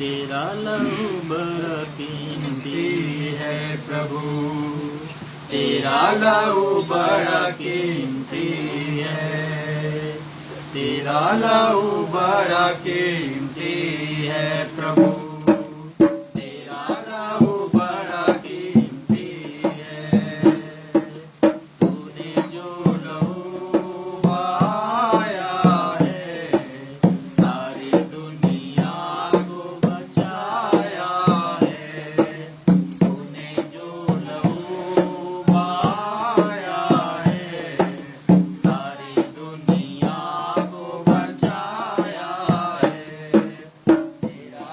तेरा लहू बड़ा कीमती है प्रभु, तेरा लहू बड़ा कीमती है, तेरा लहू बड़ा कीमती है प्रभु, तेरा लहू बड़ा कीमती है। तूने जो लहू बहाया है, सारी दुनिया को बचाया है। तूने जो लहू बहाया है, सारी दुनिया को बचाया है। तेरा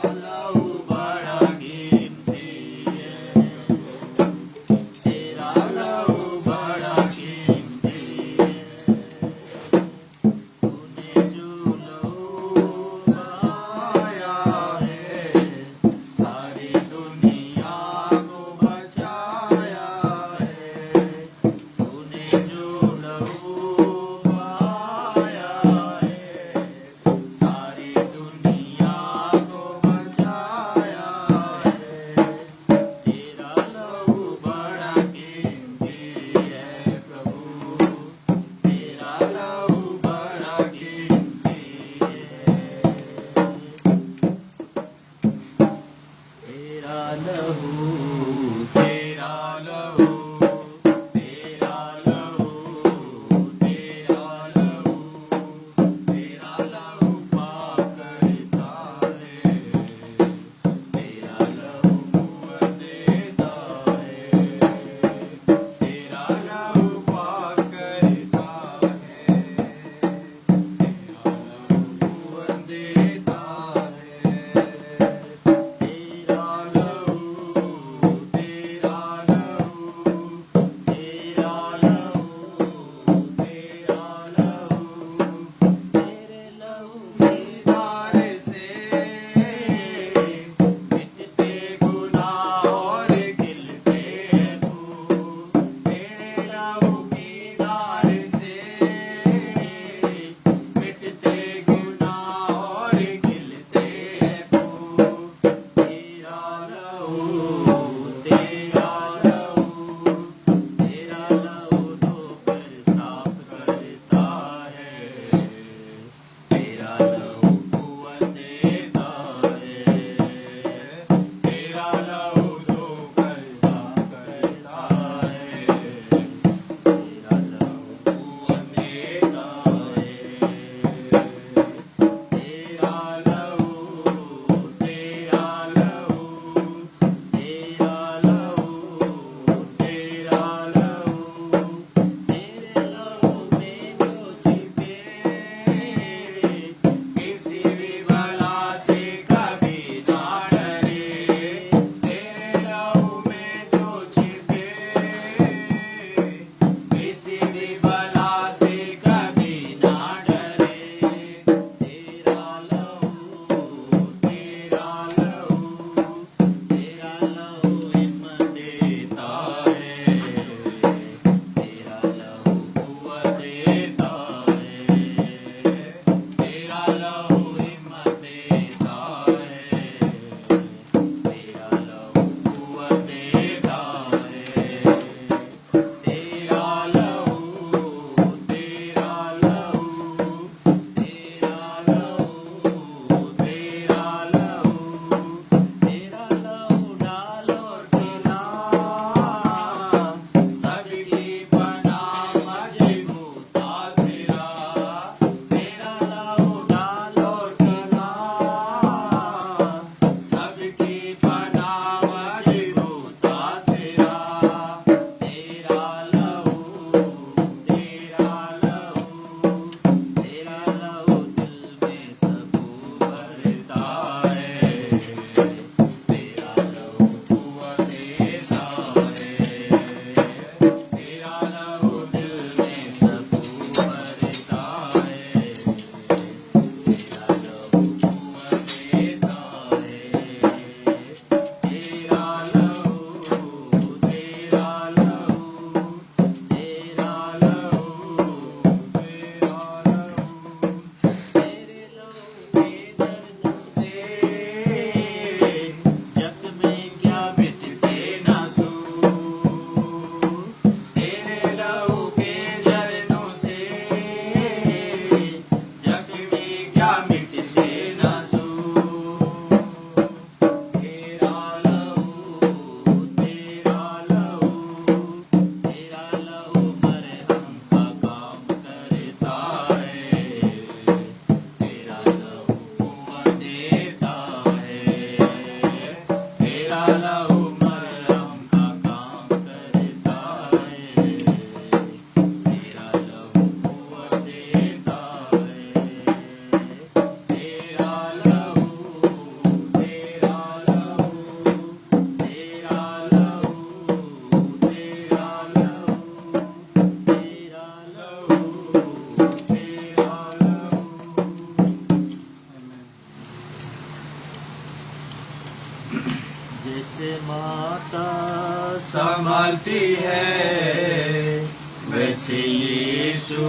संभालती है, वैसे यीशु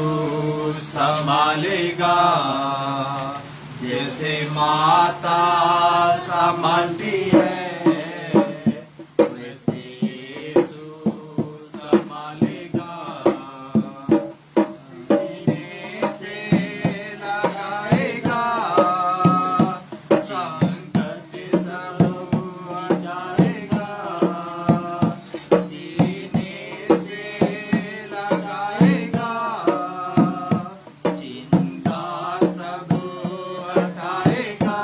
संभालेगा। जैसे माता संभालती है, वैसे यीशु संभालेगा। सीने से लगाएगा, संकट सब हटाएगा। सीने से लगाएगा, चिंता सब हटाएगा।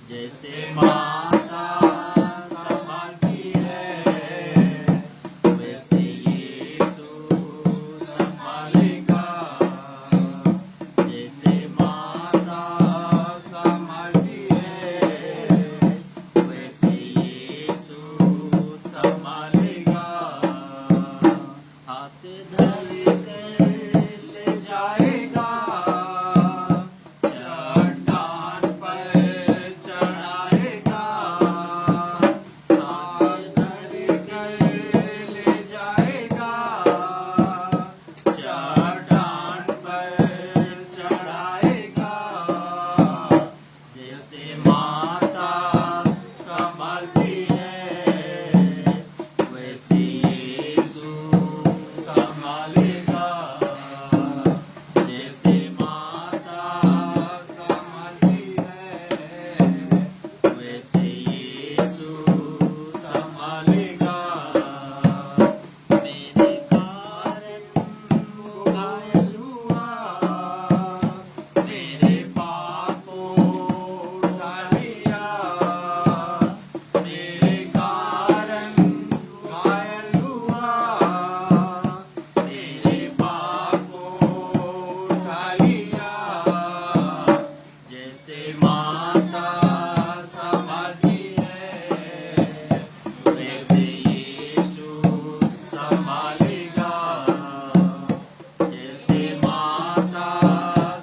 जैसे माता संभालती है, वैसे यीशु संभालेगा। जैसे माता संभालती है, वैसे यीशु संभालेगा। हाथ धर कर ले जाएगा, चट्टान पर चढ़ाएगा। हाथ धर कर ले जाएगा, चट्टान पर चढ़ाएगा। जैसे माता संभालती है, वैसे यीशु संभालेगा। जैसे माता संभालती है, वैसे यीशु संभालेगा। मेरे कारण वो घायल हुआ, मेरे पापों उठा लिया। मेरे कारण घायल हुआ, मेरे पापों उठा लिया। जैसे माता संभालती है, वैसे यीशु संभालेगा। जैसे माता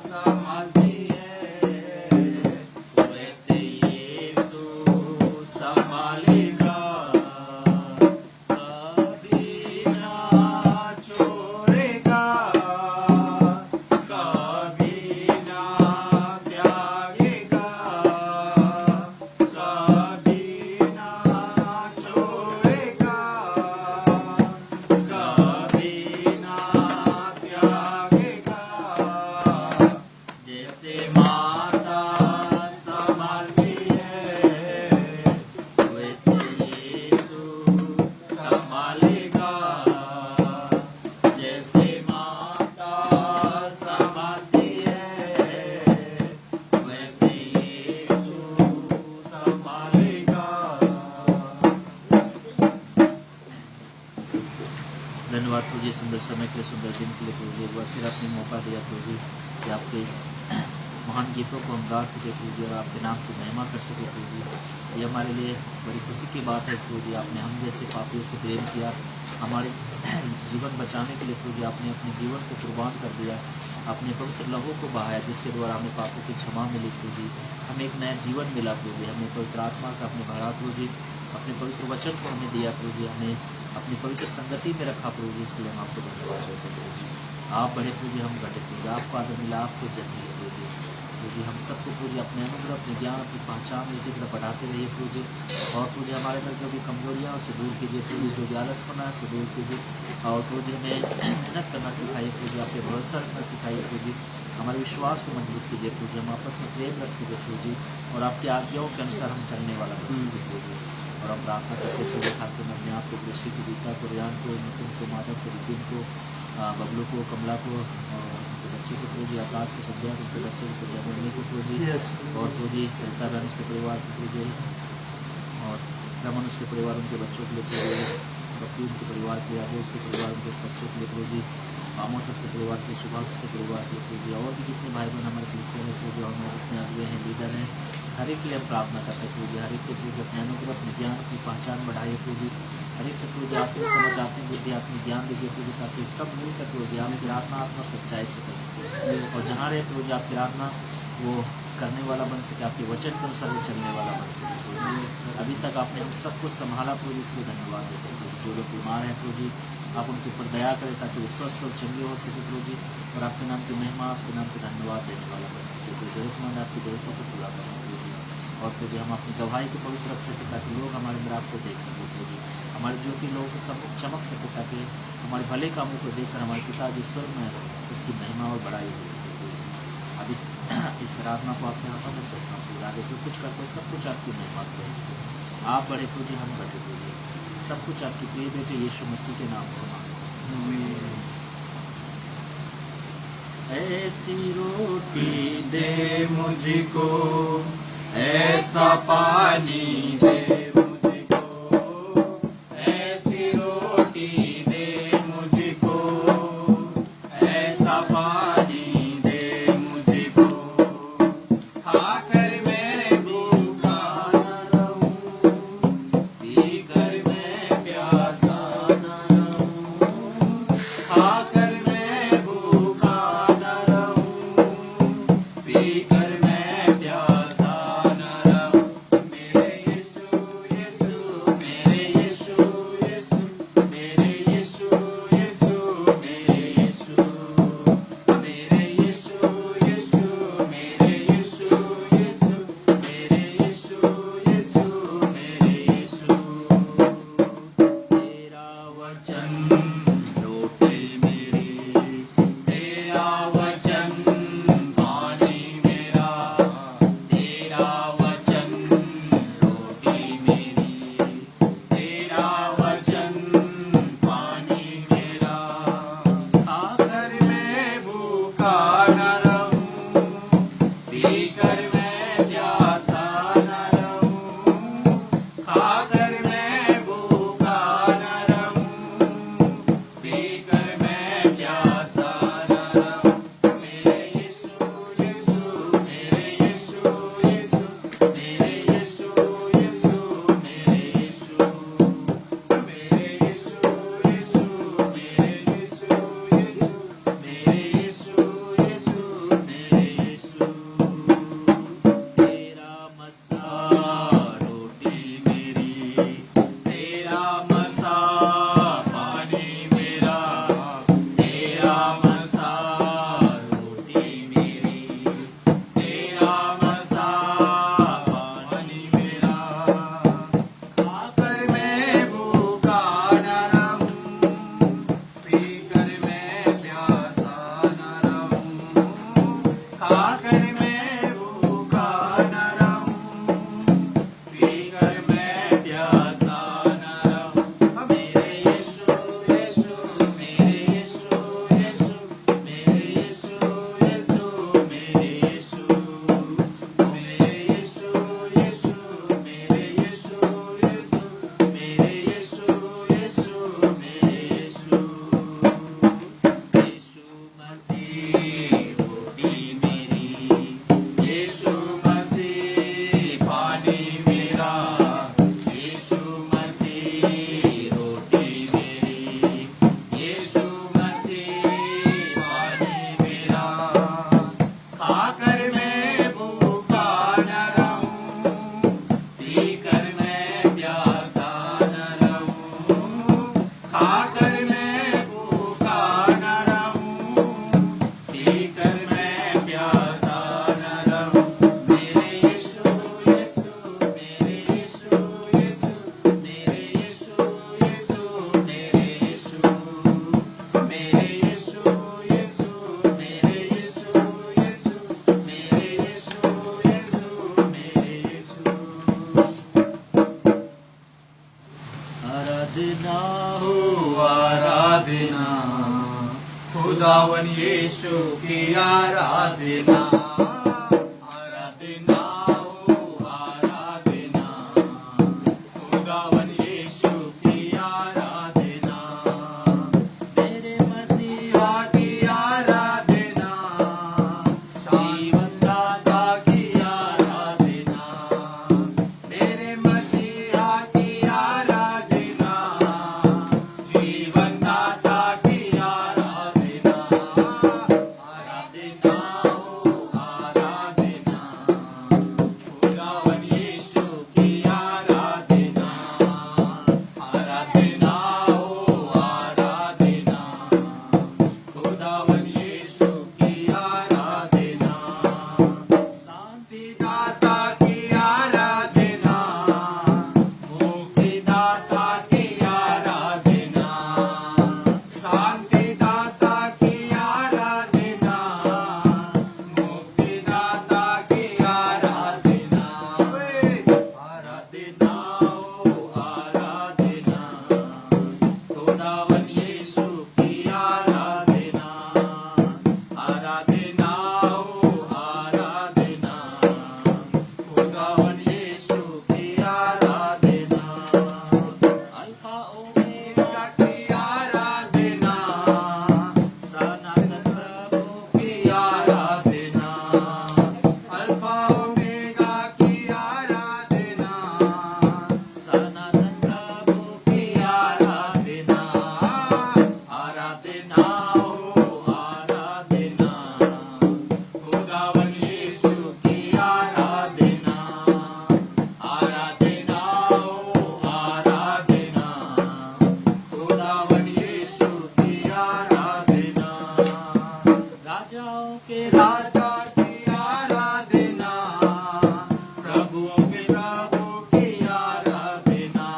संभालती है, वैसे यीशु संभालेगा। कभी ना छोड़ेगा, कभी ना त्यागेगा। कभी ना छोड़ेगा, कभी ना त्यागेगा। जैसे माता संभालती है, वैसे यीशु संभालेगा। जैसे माता संभालती है, वैसे यीशु संभालेगा। धन्यवाद प्रभु जी, सुंदर समय के लिए, सुंदर दिन के लिए प्रभु जी। एक बार फिर आपने मौका दिया प्रभु जी कि आपके इस महान गीतों को हम गा सके प्रभु जी, और आपके नाम की महिमा कर सके प्रभु जी। ये हमारे लिए बड़ी खुशी की बात है प्रभु जी। आपने हम जैसे पापियों से प्रेम किया, हमारे जीवन बचाने के लिए प्रभु जी आपने अपने जीवन को कुर्बान कर दिया। अपने पवित्र लहू को बहाया, जिसके द्वारा हमें पापों की क्षमा मिली प्रभु जी। हमें एक नया जीवन मिला प्रभु जी। हमें पवित्र आत्मा से आपने भरा प्रभु जी। अपने पवित्र वचन को हमें दिया प्रभु जी। हमें अपनी पवित्र संगति में रखा प्रभु जी। इसके लिए हम आपको धन्यवाद देते हैं प्रभु जी। आप बढ़े प्रभु जी, हम घटे प्रभु जी। आपको आदर मिला, आपको जय मिले प्रभु जी। प्रभु जी हम सबको प्रभु जी अपने अनुग्रह, अपने ज्ञान, अपनी पहचान इसी तरह बढ़ाते रहिए प्रभु जी। और प्रभु जी हमारे अंदर जो भी कमजोरियाँ उसे दूर कीजिए प्रभु जी। जो भी आलसपना है उसे दूर कीजिए। और प्रभु जी हमें मेहनत करना सिखाइए प्रभु जी। आप पे भरोसा रखना सिखाइए प्रभु जी। हमारे विश्वास को मजबूत कीजिए प्रभु जी। हम आपस में प्रेम रख सके प्रभु जी, और आपकी आज्ञाओं के अनुसार हम चलने वाला बन सके प्रभु जी। और हम प्रार्थना करते थे खासकर मैं अपने आप को, कृषि को, गीता को, रियान को, नितिन को, माधव को, रितिन को, बबलू को, कमला को, और उनके बच्चे को प्रभु जी, आकाश को, संध्या को, उनके बच्चे को, संध्या मणि को प्रभु जी, और प्रभु जी सरिता बहन उसके परिवार को प्रभु जी, और रमन उसके परिवार, उनके बच्चों के लिए प्रभु जी, बकरी उनके परिवार के लिए, आगे उसके परिवार, उनके बच्चों के लिए प्रभु जी, आमोस उसके परिवार के, सुभाष उसके परिवार के प्रभु जी, और भी जितने भाई बहन हमारे कलीसिया में प्रभु जी, और हमारे जितने आगे हैं, लीडर हैं, हर एक के लिए हम प्रार्थना करते हैं प्रभु जी। हर एक को प्रभु जी अपने अनुग्रह, अपने ज्ञान की पहचान बढ़ाइए प्रभु जी। हर एक को प्रभु जी आत्मिक समझ, आत्मिक बुद्धि, आत्मिक ज्ञान दीजिए प्रभु जी, ताकि सब मिलकर प्रभु जी आपकी आराधना आत्मा सच्चाई से कर सके। और जहाँ रहे प्रभु जी आपकी आराधना वो करने वाला बन सके, आपके वचन के अनुसार वो चलने वाला बन सके प्रभु जी। अभी तक आपने हम सबको संभाला प्रभु जी, इसलिए धन्यवाद देते हैं प्रभु। जो लोग बीमार हैं प्रभु जी, आप उनके ऊपर दया करें ताकि वो स्वस्थ और चंगे हो सके प्रभु जी, और आपके नाम की महिमा, आपके नाम के धन्यवाद देने वाला बन सके। जो जरूरतमंद आपकी जरूरतों को पूरा करें प्रभु जी, और प्रभु जी हम अपनी गवाही को पवित्र रख सकें ताकि लोग हमारे अंदर आपको देख सकें प्रभु जी। हमारे ज्योति लोगों को सब चमक सके ताकि हमारे भले कामों को देखकर हमारे पिता जो स्वर्ग में है उसकी महिमा और बड़ाई हो सके प्रभु जी। अभी इस आराधना को आपके हाथों में सौंपना प्रभु, आगे जो कुछ करते हैं सब कुछ आपकी महिमा कर सके। आप बड़े प्रभु जी, हम बड़े प्रभु जी, सब कुछ आपके प्रिय बेटे यीशु मसीह के नाम से मांगते हैं। ऐसी रोटी दे मुझको, ऐसा पानी दे मुझको, ऐसी रोटी दे मुझको, ऐसा पानी दे मुझको, खाकर मैं भूखा न रहूं, पीकर मैं प्यासा न रहूं, खाकर मैं भूखा न रहूं, पीकर मैं प्यासा न रहूं। मेरे यीशु यीशु, मेरे यीशु यीशु, मेरे यीशु यीशु, मेरे यीशु, मेरे यीशु यीशु, मेरे यीशु यीशु, मेरे यीशु यीशु, मेरे यीशु। तेरा वचन रोटी मेरी, तेरा वचन पानी मेरा, तेरा वचन रोटी मेरी, तेरा वचन पानी मेरा, खाकर मैं भूखा न रहूं, पीकर मैं प्यासा न रहूं, खाकर मैं भूखा न रहूं, पीकर मैं प्यासा न रहूं। मेरे यीशु यीशु, मेरे यीशु यीशु, मेरे यीशु यीशु, मेरे यीशु, मेरे यीशु यीशु, मेरे यीशु यीशु, मेरे यीशु यीशु, मेरे यीशु। तेरा मसा रोटी मेरी, तेरा मसा पानी मेरा, तेरा मसा रोटी मेरी, तेरा मसा पानी मेरा, खाकर मैं भूखा न रहूं, पीकर मैं प्यासा न रहूं, खाकर मैं भूखा न रहूं, पीकर मैं प्यासा न रहूं। मेरे यीशु यीशु, मेरे यीशु यीशु, मेरे यीशु यीशु, मेरे यीशु, मेरे यीशु यीशु, मेरे यीशु यीशु, मेरे यीशु यीशु, मेरे यीशु। यीशु मसीह रोटी मेरी, यीशु मसीह पानी मेरा, यीशु मसीह रोटी मेरी, यीशु मसीह पानी मेरा, खाकर मैं भूखा न रहूं, पीकर मैं प्यासा न रहूं, खाकर मैं भूखा न रहूं, पीकर मैं प्यासा न रहूं। मेरे यीशु यीशु, मेरे यीशु यीशु, मेरे यीशु यीशु, मेरे यीशु, मेरे यीशु यीशु, मेरे यीशु यीशु, मेरे यीशु यीशु, मेरे यीशु। आराधना हो आराधना, खुदावन यीशु की आराधना, आराधना हो आराधना, खुदावन यीशु की आराधना, मेरे मसीहा की आराधना, जीवन दाता की आराधना, मेरे मसीहा की आराधना, जीवन दाता की आराधना, आराधना हो आराधना। के राजा की आराधना, प्रभु के प्रभु की आराधना,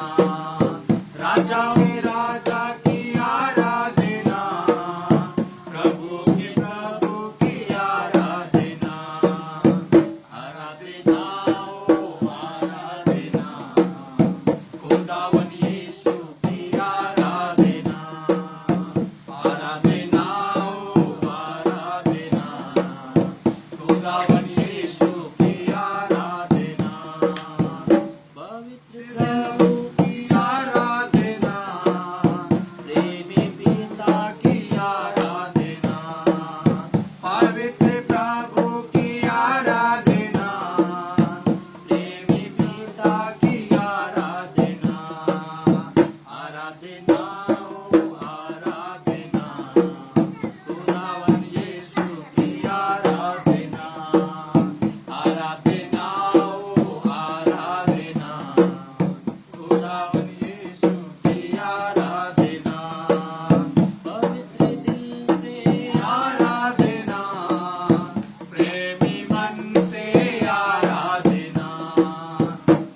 राजा के राजा की आराधना, प्रभु के प्रभु की आराधना, आराधना ओ आराधना, खुदावन यीशु की आराधना, आराधना ओ आराधना, खुदावन यीशु की आराधना, पवित्र प्रभु की आराधना, प्रेमी पिता की आराधना, पवित्र प्रभु की आराधना, प्रेमी पिता की आराधना, आराधना ओ आराधना, खुदावन यीशु की आराधना, आराधना ओ आराधना, खुदावन यीशु की आराधना, पवित्र दिल से आराधना, प्रेमी मन से आराधना,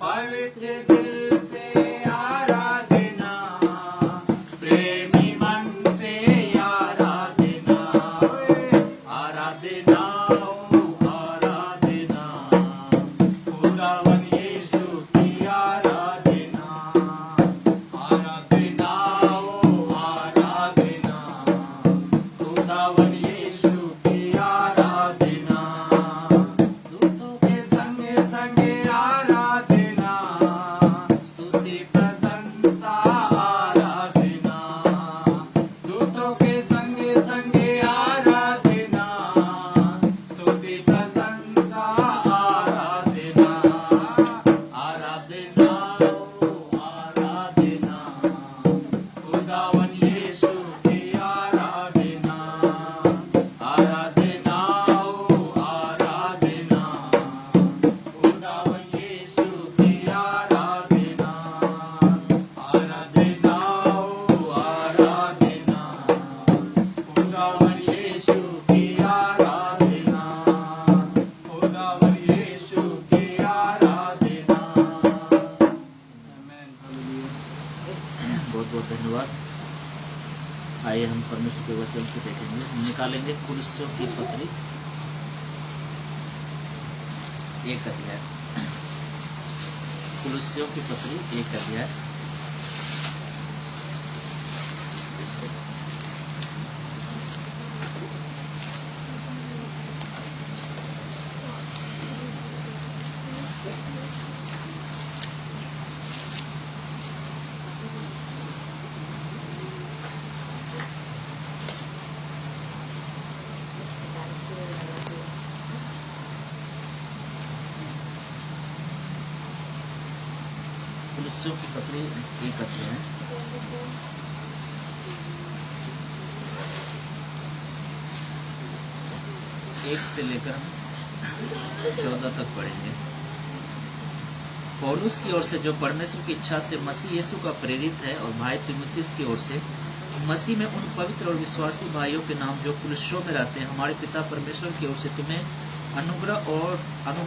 पवित्र दिल से आराधना, प्रेमी मन से आराधना, आराधना ओ आराधना, खुदावन यीशु की आराधना, आराधना ओ आराधना, खुदावन यीशु की आराधना, दूतों के संगे संगे आराधना, स्तुति प्रशंसा आराधना, दूतों के संगे संगे आराधना, स्तुति प्रशंसा आराधना, आराधना ओ आराधना, खुदावन यीशु की आराधना, आराधना ओ आराधना, खुदावन यीशु की आराधना, आराधना ओ आराधना, खुदावन यीशु की आराधना, खुदावन यीशु की आराधना। आमेन। बहुत बहुत धन्यवाद। आइए हम परमेश्वर के वचन से देखेंगे। हम निकालेंगे कुलस्यों की पत्री 1 अध्याय। कुलस्यों की पत्री 1 अध्याय। कुलस्यों की पत्री 1 अध्याय। एक से लेकर 14 तक पढ़ेंगे। पौलुस की ओर से, जो परमेश्वर की इच्छा से मसीह यीशु का प्रेरित है, और भाई तीमुथियुस की ओर से, मसीह में उन पवित्र और विश्वासी भाइयों के नाम जो कुलस्यों में रहते हैं, हमारे पिता परमेश्वर की ओर से तुम्हें अनुग्रह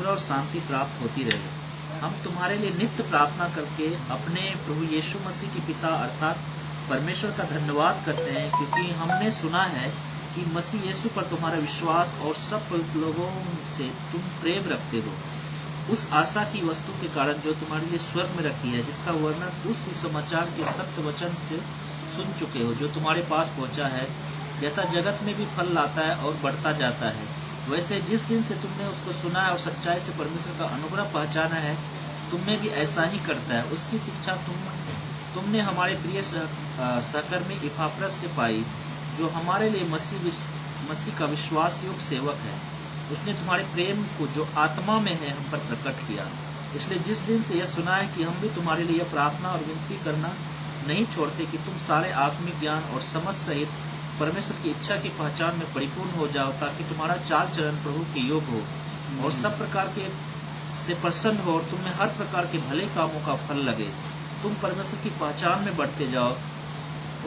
और शांति प्राप्त होती रहे। हम तुम्हारे लिए नित्य प्रार्थना करके अपने प्रभु यीशु मसीह की पिता अर्थात परमेश्वर का धन्यवाद करते हैं, क्योंकि हमने सुना है कि मसीह यीशु पर तुम्हारा विश्वास और सब पवित्र लोगों से तुम प्रेम रखते हो, उस आशा की वस्तु के कारण जो तुम्हारे लिए स्वर्ग में रखी है, जिसका वर्णन उस सुसमाचार के सत्य वचन से सुन चुके हो, जो तुम्हारे पास पहुंचा है। जैसा जगत में भी फल लाता है और बढ़ता जाता है, वैसे जिस दिन से तुमने उसको सुना है और सच्चाई से परमेश्वर का अनुग्रह पहचाना है, तुम में भी ऐसा ही करता है। उसकी शिक्षा तुमने हमारे प्रिय सहकर्मी इपाफ्रस से पाई, जो हमारे लिए मसीह का विश्वास योग्य सेवक है। उसने तुम्हारे प्रेम को जो आत्मा में है हम पर प्रकट किया। इसलिए जिस दिन से यह सुना है कि हम भी तुम्हारे लिए प्रार्थना और विनती करना नहीं छोड़ते कि तुम सारे आत्मिक ज्ञान और समझ सहित परमेश्वर की इच्छा की पहचान में परिपूर्ण हो जाओ, ताकि तुम्हारा चाल चलन प्रभु के योग हो और सब प्रकार के से प्रसन्न हो, और तुम्हें हर प्रकार के भले कामों का फल लगे। तुम परमेश्वर की पहचान में बढ़ते जाओ,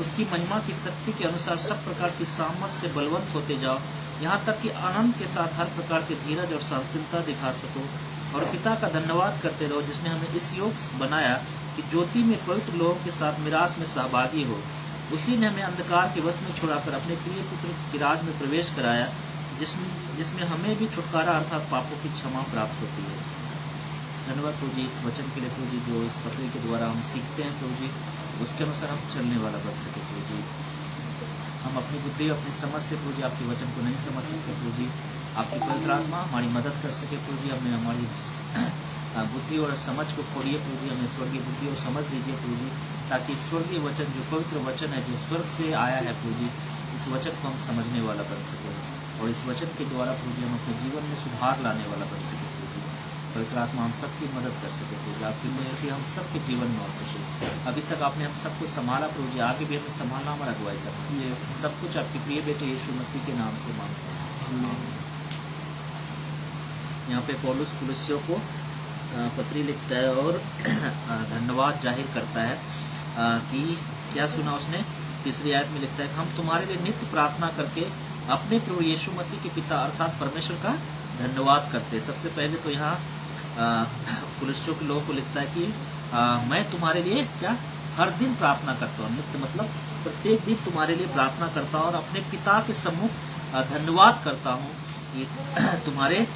उसकी महिमा की शक्ति के अनुसार सब प्रकार की सामर्थ से बलवंत होते जाओ, यहाँ तक कि आनंद के साथ हर प्रकार के धीरज और सहनशीलता दिखा सको, और पिता का धन्यवाद करते रहो जिसने हमें इस योग बनाया कि ज्योति में पवित्र लोगों के साथ मिरास में सहभागी हो। उसी ने हमें अंधकार के वश में छुड़ाकर अपने प्रिय पुत्र की राज में प्रवेश कराया, जिसमें हमें भी छुटकारा अर्थात पापों की क्षमा प्राप्त होती है। धन्यवाद प्रभु जी इस वचन के लिए प्रभु जी, जो इस पत्री के द्वारा हम सीखते हैं प्रभु जी, उसके अनुसार हम चलने वाला बन सके प्रभु जी। हम अपनी बुद्धि अपनी समझ से प्रभु जी आपके वचन को नहीं समझ सकते प्रभु जी, आपकी पवित्र आत्मा हमारी मदद कर सके प्रभु जी। हमें हमारी बुद्धि और समझ को खोलिए प्रभु जी, हमें स्वर्गीय बुद्धि और समझ दीजिए प्रभु जी, ताकि स्वर्गीय वचन जो पवित्र वचन है, जो स्वर्ग से आया है प्रभु जी, इस वचन को हम समझने वाला बन सके, और इस वचन के द्वारा प्रभु जी हम अपने जीवन में सुधार लाने वाला बन सके प्रभु जी। पवित्र आत्मा हम सबकी मदद कर सके प्रभु जी, आपकी उपस्थिति हम सबके जीवन में हो सके। अभी तक आपने हम सबको संभाला प्रभु जी, आगे भी हमें संभालना, हमारा अगुवाई करना, सब कुछ आपके प्रिय बेटे यीशु मसीह के नाम से मांगते हैं। यहाँ पे पौलुस कुलस्सियों को पत्री लिखता है और धन्यवाद जाहिर करता है कि क्या सुना उसने। तीसरी आयत में लिखता है कि हम तुम्हारे लिए नित्य प्रार्थना करके अपने प्रभु यीशु मसीह के पिता अर्थात परमेश्वर का धन्यवाद करते हैं। सबसे पहले तो यहाँ कुलस्सियों के लोगों को लिखता है कि मैं तुम्हारे लिए क्या हर दिन प्रार्थना करता हूँ। नित्य मतलब प्रत्येक दिन तुम्हारे लिए प्रार्थना करता हूँ और अपने पिता के सम्मुख धन्यवाद करता हूँ कि तुम्हारे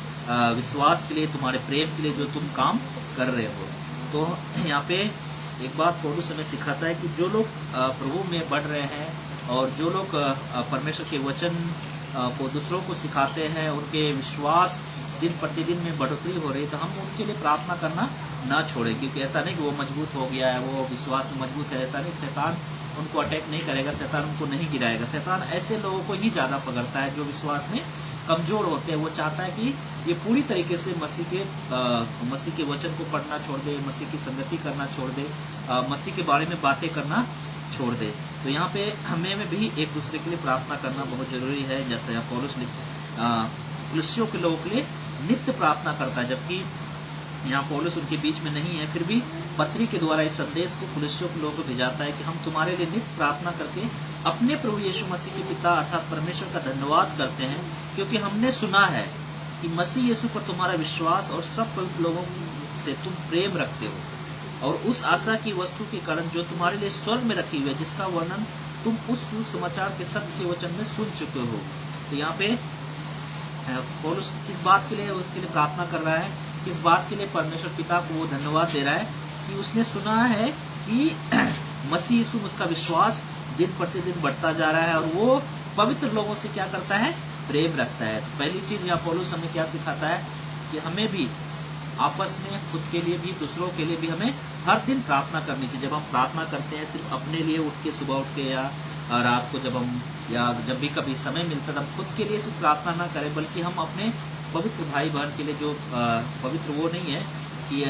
विश्वास के लिए, तुम्हारे प्रेम के लिए जो तुम काम कर रहे हो। तो यहाँ पे एक बात पौलुस हमें सिखाता है कि जो लोग प्रभु में बढ़ रहे हैं और जो लोग परमेश्वर के वचन को दूसरों को सिखाते हैं, उनके विश्वास दिन प्रतिदिन में बढ़ोतरी हो रही है, तो हम उनके लिए प्रार्थना करना ना छोड़ें। क्योंकि ऐसा नहीं कि वो मजबूत हो गया है, वो विश्वास में मजबूत है, ऐसा नहीं। शैतान उनको अटैक नहीं करेगा, शैतान उनको नहीं गिराएगा। शैतान ऐसे लोगों को ही ज़्यादा पकड़ता है जो विश्वास में कमज़ोर होते हैं। वो चाहता है कि ये पूरी तरीके से मसीह के वचन को पढ़ना छोड़ दे, मसीह की संगति करना छोड़ दे, मसीह के बारे में बातें करना छोड़ दे। तो यहाँ पे हमें भी एक दूसरे के लिए प्रार्थना करना बहुत ज़रूरी है। जैसे यहाँ पौलुस कुलस्सियों के लोगों के लिए नित्य प्रार्थना करता है, जबकि यहाँ पौलुस उनके बीच में नहीं है, फिर भी पत्री के द्वारा इस संदेश को कुलस्सियों के लोगों को भेजाता है कि हम तुम्हारे लिए नित्य प्रार्थना करके अपने प्रभु यीशु मसीह के पिता अर्थात परमेश्वर का धन्यवाद करते हैं, क्योंकि हमने सुना है कि मसीह यीशु पर तुम्हारा विश्वास और सब पवित्र लोगों से तुम प्रेम रखते हो, और उस आशा की वस्तु के कारण जो तुम्हारे लिए स्वर्ग में रखी हुई है, जिसका वर्णन तुम उस सुसमाचार के सत्य के वचन में सुन चुके हो। तो यहाँ पे पौलुस किस बात के लिए उसके लिए प्रार्थना कर रहा है, किस बात के लिए परमेश्वर पिता को वो धन्यवाद दे रहा है कि उसने सुना है कि मसीह यीशु उसका विश्वास दिन प्रतिदिन बढ़ता जा रहा है और वो पवित्र लोगों से क्या करता है, प्रेम रखता है। तो पहली चीज़ यहाँ पौलुस हमें क्या सिखाता है कि हमें भी आपस में, खुद के लिए भी, दूसरों के लिए भी हमें हर दिन प्रार्थना करनी चाहिए। जब हम प्रार्थना करते हैं सिर्फ अपने लिए उठ के, सुबह उठ के या रात को जब हम, या जब भी कभी समय मिलता है, हम खुद के लिए सिर्फ प्रार्थना ना करें, बल्कि हम अपने पवित्र भाई बहन के लिए, जो पवित्र वो नहीं है कि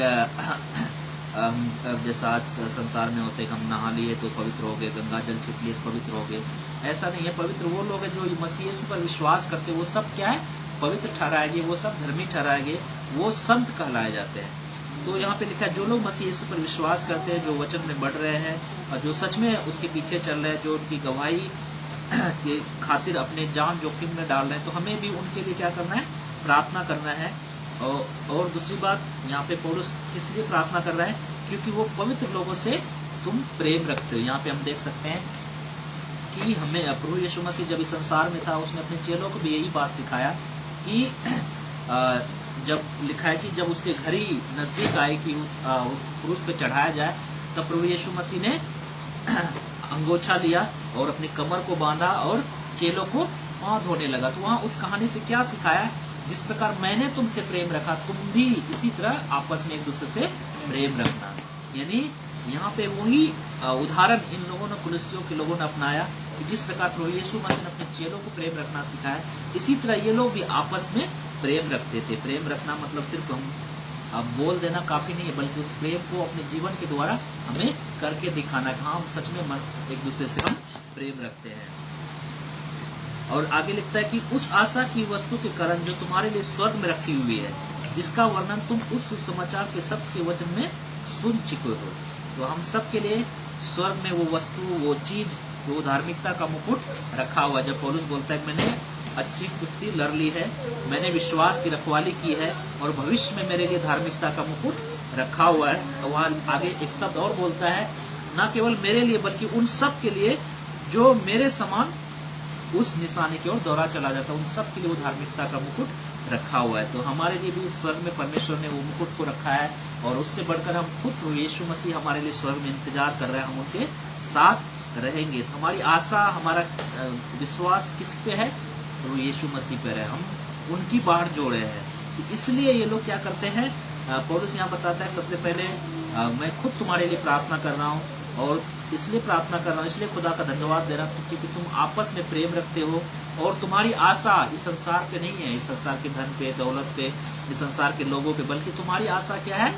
जैसा आज संसार में होते हैं, हम नहा लिए तो पवित्र हो गए, गंगा जल छिट लिए तो पवित्र हो गए, ऐसा नहीं है। पवित्र वो लोग हैं जो मसीह यीशु पर विश्वास करते हैं, वो सब क्या है, पवित्र ठहराए गए, वो सब धर्मी ठहराए गए, वो संत कहलाए जाते हैं। तो यहाँ पे लिखा है जो लोग मसीह यीशु पर विश्वास करते हैं, जो वचन में बढ़ रहे हैं और जो सच में उसके पीछे चल रहे हैं, जो उनकी गवाही के खातिर अपने जान जोखिम में डाल रहे हैं, तो हमें भी उनके लिए क्या करना है, प्रार्थना करना है। और दूसरी बात यहाँ पे पौलुस किस लिए प्रार्थना कर रहा है, क्योंकि वो पवित्र लोगों से तुम प्रेम रखते हो। यहाँ पे हम देख सकते हैं कि हमें प्रभु यीशु मसीह जब इस संसार में था, उसने अपने चेलों को भी यही बात सिखाया कि जब लिखा है कि जब उसके घड़ी नज़दीक आए कि उस क्रूस पे चढ़ाया जाए, तब प्रभु यीशु मसीह ने अंगोछा लिया और अपनी कमर को बांधा और चेलों को पाँव धोने लगा। तो वहाँ उस कहानी से क्या सिखाया, जिस प्रकार मैंने तुमसे प्रेम रखा, तुम भी इसी तरह आपस में एक दूसरे से प्रेम रखना। यानी यहाँ पे वही उदाहरण इन लोगों ने, कुलस्सियों के लोगों ने अपनाया कि जिस प्रकार प्रभु यीशु मसीह ने अपने चेलों को प्रेम रखना सिखाया, इसी तरह ये लोग भी आपस में प्रेम रखते थे। प्रेम रखना मतलब सिर्फ हम बोल देना काफ़ी नहीं है, बल्कि उस प्रेम को अपने जीवन के द्वारा हमें करके दिखाना कि हाँ, हम सच में एक दूसरे से हम प्रेम रखते हैं। और आगे लिखता है कि उस आशा की वस्तु के कारण जो तुम्हारे लिए स्वर्ग में रखी हुई है, जिसका वर्णन तुम उस सुसमाचार के सत्य के वचन में सुन चुके हो। तो हम सब के लिए स्वर्ग में वो वस्तु, वो चीज, वो धार्मिकता का मुकुट रखा हुआ। जब पौलुस बोलता है कि मैंने अच्छी कुश्ती लड़ ली है, मैंने विश्वास की रखवाली की है और भविष्य में मेरे लिए धार्मिकता का मुकुट रखा हुआ है। तो वहाँ आगे एक शब्द और बोलता है, न केवल मेरे लिए बल्कि उन सब के लिए जो मेरे समान उस निशाने की ओर दौड़ा चला जाता है, उन सब के लिए वो धार्मिकता का मुकुट रखा हुआ है। तो हमारे लिए भी स्वर्ग में परमेश्वर ने वो मुकुट को रखा है और उससे बढ़कर हम खुद यीशु मसीह हमारे लिए स्वर्ग में इंतजार कर रहे हैं, हम उनके साथ रहेंगे। तो हमारी आशा, हमारा विश्वास किस पे है? तो यीशु मसीह पे है, हम उनकी बाढ़ जोड़े हैं। तो इसलिए ये लोग क्या करते हैं, पौलुस यहाँ बताता है, सबसे पहले मैं खुद तुम्हारे लिए प्रार्थना कर रहा हूँ और इसलिए प्रार्थना कर रहा हूँ, इसलिए खुदा का धन्यवाद दे रहा हूँ क्योंकि तुम आपस में प्रेम रखते हो और तुम्हारी आशा इस संसार पे नहीं है, इस संसार के धन पे, दौलत पे, इस संसार के लोगों पे, बल्कि तुम्हारी आशा क्या है?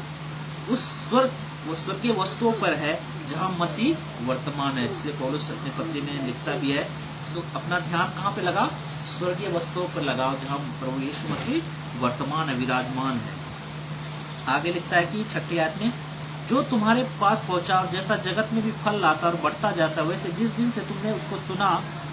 उस वो स्वर्गीय वस्तुओं पर है जहाँ मसीह वर्तमान है। इसलिए पौलुस अपने पत्री में लिखता भी है, तो अपना ध्यान कहाँ पे लगाओ? स्वर्गीय वस्तुओं पर लगाओ जहाँ प्रभु यीशु मसीह वर्तमान है, विराजमान है। आगे लिखता है कि 6 आयत में, जो तुम्हारे पास पहुंचा और जैसा जगत में भी फल लाता और बढ़ता जाता है, वैसे जिस दिन से तुमने उसको सुना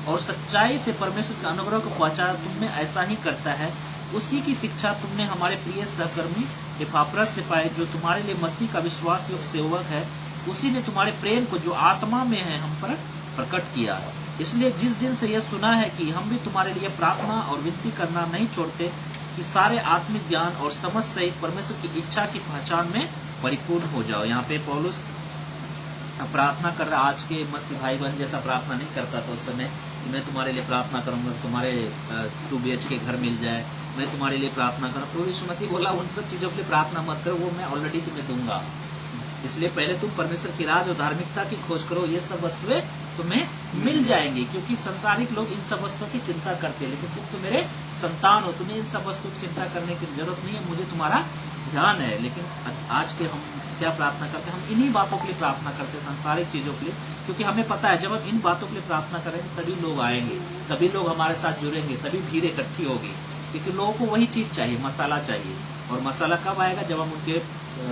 और सच्चाई से परमेश्वर के अनुग्रह को पहुंचाया, तुमने ऐसा ही करता है। उसी की शिक्षा तुमने हमारे प्रिय सहकर्मी एपाफ्रस से पाई, जो तुम्हारे लिए मसीह का विश्वास योग्य सेवक है। उसी ने तुम्हारे प्रेम को जो आत्मा में है हम पर प्रकट किया। इसलिए जिस दिन से यह सुना है कि हम भी तुम्हारे लिए प्रार्थना और विनती करना नहीं छोड़ते कि सारे आत्मिक ज्ञान और समझ सहित परमेश्वर की इच्छा की पहचान में परिपूर्ण हो जाओ। यहाँ पे पौलुस प्रार्थना कर रहा, आज के मसीह भाई बहन जैसा प्रार्थना नहीं करता था उस समय, मैं तुम्हारे लिए प्रार्थना करूंगा, तुम्हारे 2 BHK घर मिल जाए, मैं तुम्हारे लिए प्रार्थना करूँ। प्रभु यीशु मसीह बोला, उन सब चीजों के लिए प्रार्थना मत करो, वो मैं ऑलरेडी तुम्हें दूंगा। इसलिए पहले तुम परमेश्वर की राज और धार्मिकता की खोज करो, ये सब वस्तुएं तुम्हें मिल जाएंगी। क्योंकि संसारिक लोग इन सब वस्तुओं की चिंता करते हैं, लेकिन तुम तो मेरे संतान हो, तुम्हें इन सब वस्तुओं की चिंता करने की जरूरत नहीं है, मुझे तुम्हारा ध्यान है। लेकिन आज के हम क्या प्रार्थना करते हैं? हम इन्हीं बातों के लिए प्रार्थना करते हैं, संसारिक चीजों के लिए, क्योंकि हमें पता है जब हम इन बातों के लिए प्रार्थना करेंगे तभी लोग आएंगे, तभी लोग हमारे साथ जुड़ेंगे, तभी भीड़ इकट्ठी होगी। क्योंकि लोगों को वही चीज चाहिए, मसाला चाहिए। और मसाला कब आएगा? जब हम उनके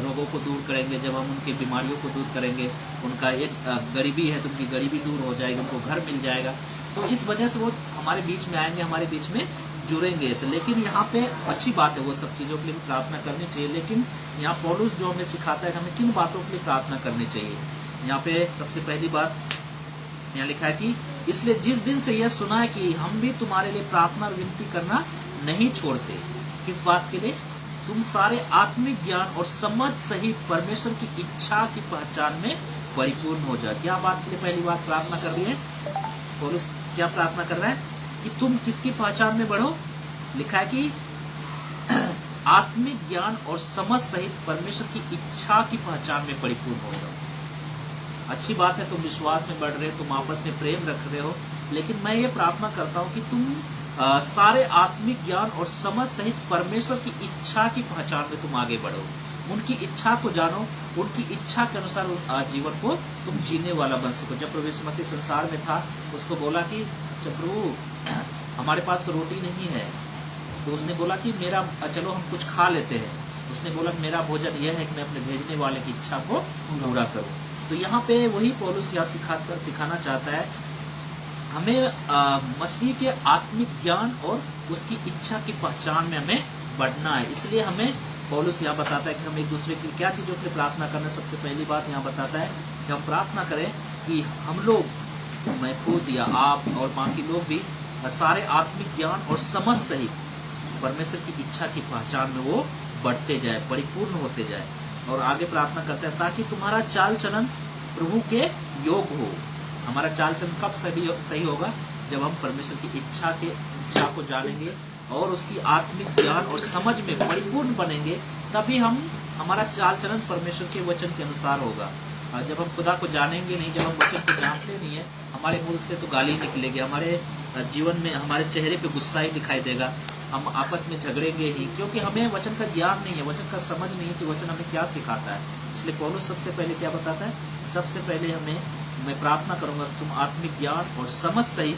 रोगों को दूर करेंगे, जब हम उनके बीमारियों को दूर करेंगे, उनका एक गरीबी है तो उनकी गरीबी दूर हो जाएगी, उनको घर मिल जाएगा। तो इस वजह से वो हमारे बीच में आएंगे, हमारे बीच में जुड़ेंगे। तो लेकिन यहाँ पे अच्छी बात है, वो सब चीज़ों के लिए भी प्रार्थना करनी चाहिए। लेकिन यहाँ पौलुस जो हमें सिखाता है कि हमें किन बातों के लिए प्रार्थना करनी चाहिए। यहाँ पे सबसे पहली बात यहाँ लिखा है कि इसलिए जिस दिन से यह सुना है कि हम भी तुम्हारे लिए प्रार्थना और विनती करना नहीं छोड़ते। किस बात के लिए? तुम सारे आत्मिक ज्ञान और समझ सहित परमेश्वर की इच्छा की पहचान में परिपूर्ण हो जाए। क्या बात के लिए पहली बात प्रार्थना कर रही है पौलुस? क्या प्रार्थना कर रहा है? कि तुम किसकी पहचान में बढ़ो? लिखा है कि आत्मिक ज्ञान और समझ सहित परमेश्वर की इच्छा की पहचान में परिपूर्ण हो जाओ। अच्छी बात है, तुम विश्वास में बढ़ रहे हो, तुम आपस में प्रेम रख रहे हो, लेकिन मैं ये प्रार्थना करता हूँ कि तुम सारे आत्मिक ज्ञान और समझ सहित परमेश्वर की इच्छा की पहचान में तुम आगे बढ़ो, उनकी इच्छा को जानो, उनकी इच्छा के अनुसार जीवन को तुम जीने वाला बन सको। जब प्रभु यीशु मसीह संसार में था, उसको बोला कि प्रभु हमारे पास तो रोटी नहीं है, तो उसने बोला कि मेरा चलो हम कुछ खा लेते हैं। उसने बोला मेरा भोजन यह है कि मैं अपने भेजने वाले की इच्छा को पूरा करूं। तो यहाँ पे वही पौलुस यहाँ सिखाना चाहता है, हमें मसीह के आत्मिक ज्ञान और उसकी इच्छा की पहचान में हमें बढ़ना है। इसलिए हमें पौलुस यहाँ बताता है कि हम एक दूसरे की क्या चीज़ों के लिए प्रार्थना करना। सबसे पहली बात यहाँ बताता है कि हम प्रार्थना करें कि हम लोग, मैं खुद या आप और बाकी लोग भी सारे आत्मिक ज्ञान और समझ सहित परमेश्वर की इच्छा की पहचान में वो बढ़ते जाए, परिपूर्ण होते जाए। और आगे प्रार्थना करते हैं ताकि तुम्हारा चाल चलन प्रभु के योग हो। हमारा चाल चलन कब सही होगा? जब हम परमेश्वर की इच्छा को जानेंगे और उसकी आत्मिक ज्ञान और समझ में परिपूर्ण बनेंगे, तभी हमारा चाल चलन परमेश्वर के वचन के अनुसार होगा। जब हम खुदा को जानेंगे नहीं, जब हम वचन को जानते नहीं है, हमारे मुंह से तो गाली निकलेगी, हमारे जीवन में हमारे चेहरे पे गुस्सा ही दिखाई देगा, हम आपस में झगड़ेंगे ही, क्योंकि हमें वचन का ज्ञान नहीं है, वचन का समझ नहीं है कि वचन हमें क्या सिखाता है। इसलिए पौलुस सबसे पहले क्या बताता है? सबसे पहले मैं प्रार्थना करूंगा तुम आत्मिक ज्ञान और समझ सहित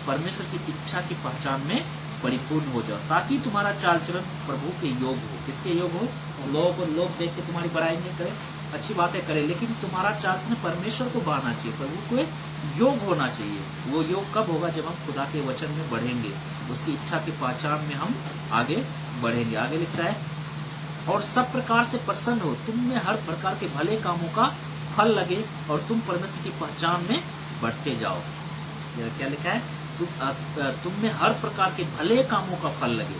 परमेश्वर की इच्छा की पहचान में परिपूर्ण हो जाओ, ताकि तुम्हारा चाल चलन प्रभु के योग हो। किसके योग हो? लोग देख के तुम्हारी बड़ाई नहीं करें, अच्छी बातें करें, लेकिन तुम्हारा चाल चलन परमेश्वर को बढ़ना चाहिए, प्रभु को योग होना चाहिए। वो योग कब होगा? जब हम खुदा के वचन में बढ़ेंगे, उसकी इच्छा की पहचान में हम आगे बढ़ेंगे। आगे लिखता है, और सब प्रकार से प्रसन्न हो, तुम में हर प्रकार के भले कामों का फल लगे और तुम परमेश्वर की पहचान में बढ़ते जाओ। क्या लिखा है? तुम में हर प्रकार के भले कामों का फल लगे।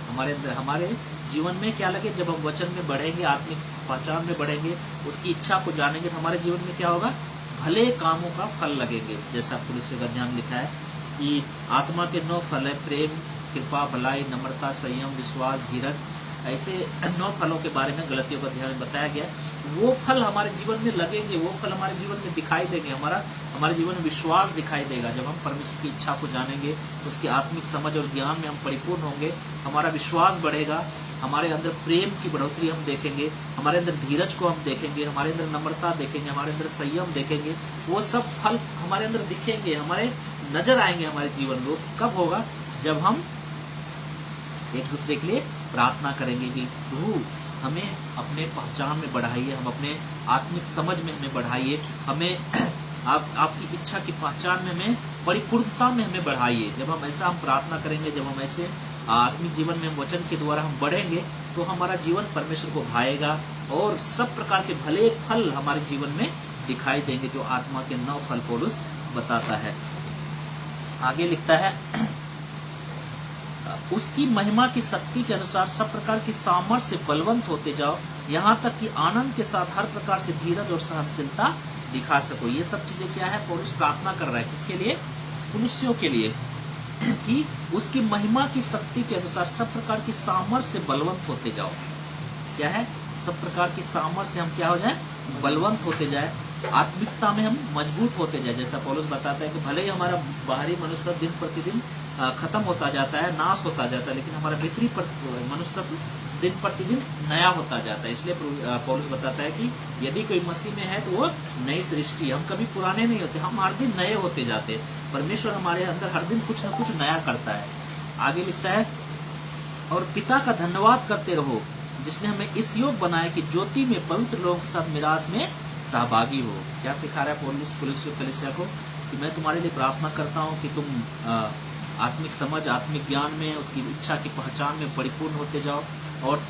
हमारे अंदर, हमारे जीवन में क्या लगे? जब हम वचन में बढ़ेंगे, आत्मिक पहचान में बढ़ेंगे, उसकी इच्छा को जानेंगे, तो हमारे जीवन में क्या होगा? भले कामों का फल लगेंगे। जैसा पुलिस का ध्यान लिखा है कि आत्मा के 9 फल है, प्रेम, कृपा, भलाई, नम्रता, संयम, विश्वास, धीरज। ऐसे 9 फलों के बारे में गलतियों का ध्यान बताया गया। वो फल हमारे जीवन में लगेंगे, वो फल हमारे जीवन में दिखाई देंगे। हमारे जीवन में विश्वास दिखाई देगा। जब हम परमेश्वर की इच्छा को जानेंगे, उसकी आत्मिक समझ और ज्ञान में हम परिपूर्ण होंगे, हमारा विश्वास बढ़ेगा, हमारे अंदर प्रेम की बढ़ोतरी हम देखेंगे, हमारे अंदर धीरज को हम देखेंगे, हमारे अंदर नम्रता देखेंगे, हमारे अंदर संयम देखेंगे। वो सब फल हमारे अंदर दिखेंगे, हमारे नजर आएंगे हमारे जीवन में। कब होगा? जब हम एक दूसरे के लिए प्रार्थना करेंगे कि प्रभु हमें अपने पहचान में बढ़ाइए, हम अपने आत्मिक समझ में हमें बढ़ाइए, हमें आपकी इच्छा की पहचान में हमें परिपूर्णता में हमें बढ़ाइए। जब हम ऐसा हम प्रार्थना करेंगे, जब हम ऐसे आत्मिक जीवन में वचन के द्वारा हम बढ़ेंगे, तो हमारा जीवन परमेश्वर को भाएगा और सब प्रकार के भले फल हमारे जीवन में दिखाई देंगे, जो आत्मा के 9 फल पौलुस बताता है। आगे लिखता है, उसकी महिमा की शक्ति के अनुसार सब प्रकार की सामर्थ्य से बलवंत होते जाओ, यहाँ तक कि आनंद के साथ हर प्रकार से धीरज और सहनशीलता दिखा सको। ये सब चीजें क्या है? पौलुस प्रार्थना कर रहा है किसके लिए? कुलुस्सियों के लिए, कि उसकी महिमा की शक्ति के अनुसार सब प्रकार की सामर्थ्य से बलवंत होते जाओ। क्या है? सब प्रकार की सामर्थ्य से हम क्या हो जाए? बलवंत होते जाए, आत्मिकता में हम मजबूत होते जाए। जैसा पौलुस बताता है कि भले ही हमारा बाहरी मनुष्य दिन प्रतिदिन खत्म होता जाता है, नाश होता जाता है, लेकिन हमारा भीतरी मनुष्य दिन प्रतिदिन नया होता जाता है। इसलिए पौलुस बताता है कि यदि कोई मसीह में है तो वो नई सृष्टि है। हम कभी पुराने नहीं होते, हम हर दिन नए होते जाते हैं। परमेश्वर हमारे अंदर हर दिन कुछ न कुछ नया करता है। आगे लिखता है, और पिता का धन्यवाद करते रहो जिसने हमें इस योग बनाया कि ज्योति में पवित्र लोगों के साथ मिरास में सहभागी हो। क्या सिखा रहा है पौलुस कलीसिया को? कि मैं तुम्हारे लिए प्रार्थना करता हूँ कि तुम आत्मिक समझ, आत्मिक ज्ञान में, उसकी इच्छा की पहचान में परिपूर्ण होते जाओ। और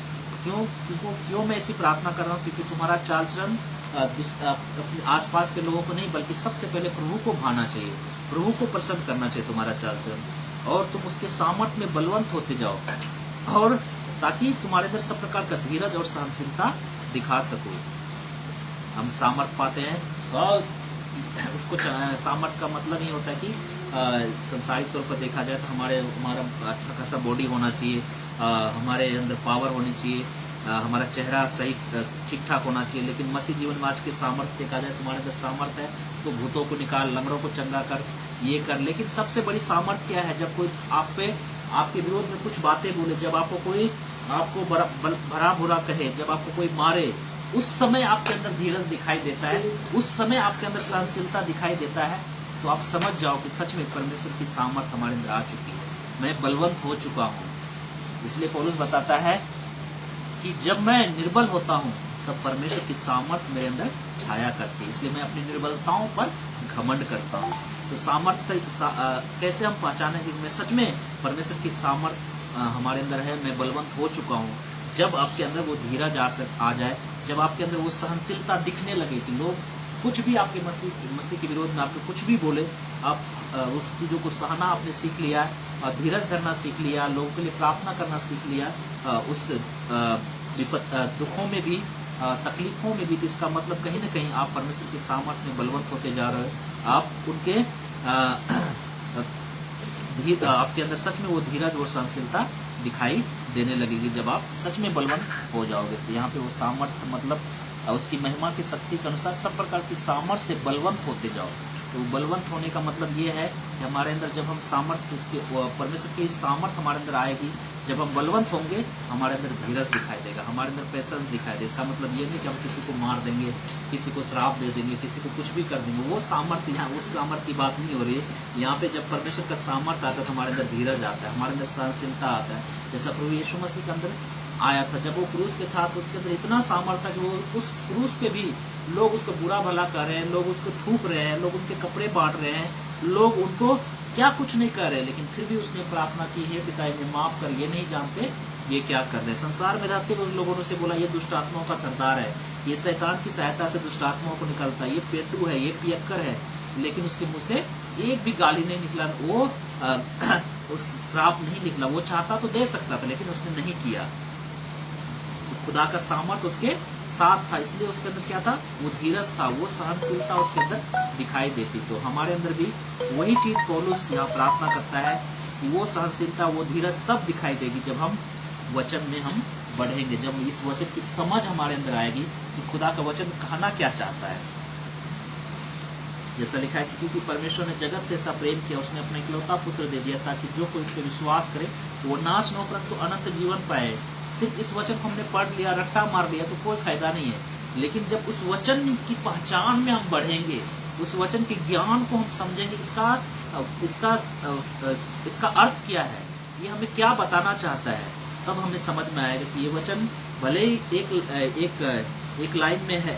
क्यों मैं ऐसी प्रार्थना कर रहा हूँ? क्योंकि तुम्हारा चाल चलन अपने आसपास के लोगों को नहीं, बल्कि सबसे पहले प्रभु को भाना चाहिए, प्रभु को प्रसन्न करना चाहिए तुम्हारा चाल चलन, और तुम उसके सामर्थ्य में बलवंत होते जाओ, और ताकि तुम्हारे अंदर सब प्रकार का धीरज और सहनशीलता दिखा सको। हम सामर्थ्य पाते हैं, और उसको सामर्थ्य का मतलब नहीं होता है कि संसारिक तौर पर देखा जाए तो हमारा अच्छा खासा बॉडी होना चाहिए, हमारे अंदर पावर होनी चाहिए, हमारा चेहरा सही ठीक ठाक होना चाहिए। लेकिन मसीह जीवन में आज के सामर्थ्य देखा जाए, तुम्हारे अंदर सामर्थ्य है तो भूतों को निकाल, लंगड़ों को चंगा कर, ये कर। लेकिन सबसे बड़ी सामर्थ्य क्या है? जब कोई आपके विरोध में कुछ बातें बोले, जब आपको कोई भरा बुरा कहे, जब आपको कोई मारे, उस समय आपके अंदर धीरज दिखाई देता है, उस समय आपके अंदर सहनशीलता दिखाई देता है, तो आप समझ जाओ कि सच में परमेश्वर की सामर्थ हमारे अंदर आ चुकी है, मैं बलवंत हो चुका हूँ। इसलिए पौलुस बताता है कि जब मैं निर्बल होता हूँ तब परमेश्वर की सामर्थ मेरे अंदर छाया करती है, इसलिए मैं अपनी निर्बलताओं पर घमंड करता हूँ। तो सामर्थ्य कैसे हम पहचानें कि मैं सच में परमेश्वर की सामर्थ हमारे अंदर है, मैं बलवंत हो चुका हूँ? जब आपके अंदर वो धीरज आ जाए, जब आपके अंदर वो सहनशीलता दिखने लगे कि लोग कुछ भी आपके मसीह के विरोध में आपको कुछ भी बोले, आप उस चीज़ों को सहना आपने सीख लिया, धीरज धरना सीख लिया, लोगों के लिए प्रार्थना करना सीख लिया, उस दुखों में भी, तकलीफों में भी, इसका मतलब कहीं ना कहीं आप परमेश्वर की सामर्थ्य में बलवंत होते जा रहे हो। आप उनके आपके अंदर सच में वो धीरज और सहनशीलता दिखाई देने लगेगी जब आप सच में बलवंत हो जाओगे। तो यहाँ पे वो सामर्थ्य मतलब उसकी महिमा की शक्ति के अनुसार सब प्रकार की सामर्थ्य से बलवंत होते जाओ। तो बलवंत होने का मतलब ये है कि हमारे अंदर जब हम सामर्थ्य, उसके परमेश्वर की सामर्थ्य हमारे अंदर आएगी, जब हम बलवंत होंगे हमारे अंदर धीरज दिखाई देगा, हमारे अंदर पेशेंस दिखाई देगा। इसका मतलब ये नहीं कि हम किसी को मार देंगे, किसी को श्राप दे देंगे, किसी को कुछ भी कर देंगे। वो सामर्थ्य, यहाँ उस सामर्थ्य की बात नहीं हो रही है। यहाँ पे जब परमेश्वर का सामर्थ्य आता है तो हमारे अंदर धीरज आता है, हमारे अंदर सहनशीलता आता है। जैसा प्रभु यीशु मसीह के अंदर आया था। जब वो क्रूस पे था तो उसके अंदर इतना सामर्थ्य था कि वो उस क्रूस पे भी लोग उसको बुरा भला कर रहे हैं, लोग उसको थूक रहे हैं, लोग उनके कपड़े बांट रहे हैं, लोग उनको क्या कुछ नहीं कर रहे, लेकिन फिर भी उसने प्रार्थना की, हे पिता इन्हें माफ कर, ये नहीं जानते ये क्या कर रहे हैं। संसार में रहते हुए लोगों ने उसे बोला ये दुष्ट आत्माओं का सरदार है, ये शैतान की सहायता से दुष्ट आत्माओं को निकलता है, ये पेटू है, ये पियक्कर है, लेकिन उसके मुंह से एक भी गाली नहीं निकला, वो उस श्राप नहीं निकला। वो चाहता तो दे सकता था लेकिन उसने नहीं किया। तो खुदा का सामर्थ उसके साथ था, इसलिए उसके अंदर क्या था, वो धीरज था, वो सहनशीलता उसके अंदर दिखाई देती। तो हमारे अंदर भी वही चीज पौलुस यहाँ प्रार्थना करता है कि वो सहनशीलता, वो धीरज तब दिखाई देगी जब हम वचन में हम बढ़ेंगे, जब इस वचन की समझ हमारे अंदर आएगी कि खुदा का वचन कहना क्या चाहता है। जैसा लिखा है कि क्योंकि परमेश्वर ने जगत से ऐसा प्रेम किया, उसने अपना इकलौता पुत्र दे दिया ताकि जो कोई इस पर विश्वास करे वो नाश न हो परंतु अनंत जीवन पाए। सिर्फ इस वचन को हमने पढ़ लिया, रट्टा मार लिया तो कोई फायदा नहीं है, लेकिन जब उस वचन की पहचान में हम बढ़ेंगे, उस वचन के ज्ञान को हम समझेंगे, इसका अर्थ क्या है, ये हमें क्या बताना चाहता है, तब हमें समझ में आएगा कि ये वचन भले ही एक लाइन में है,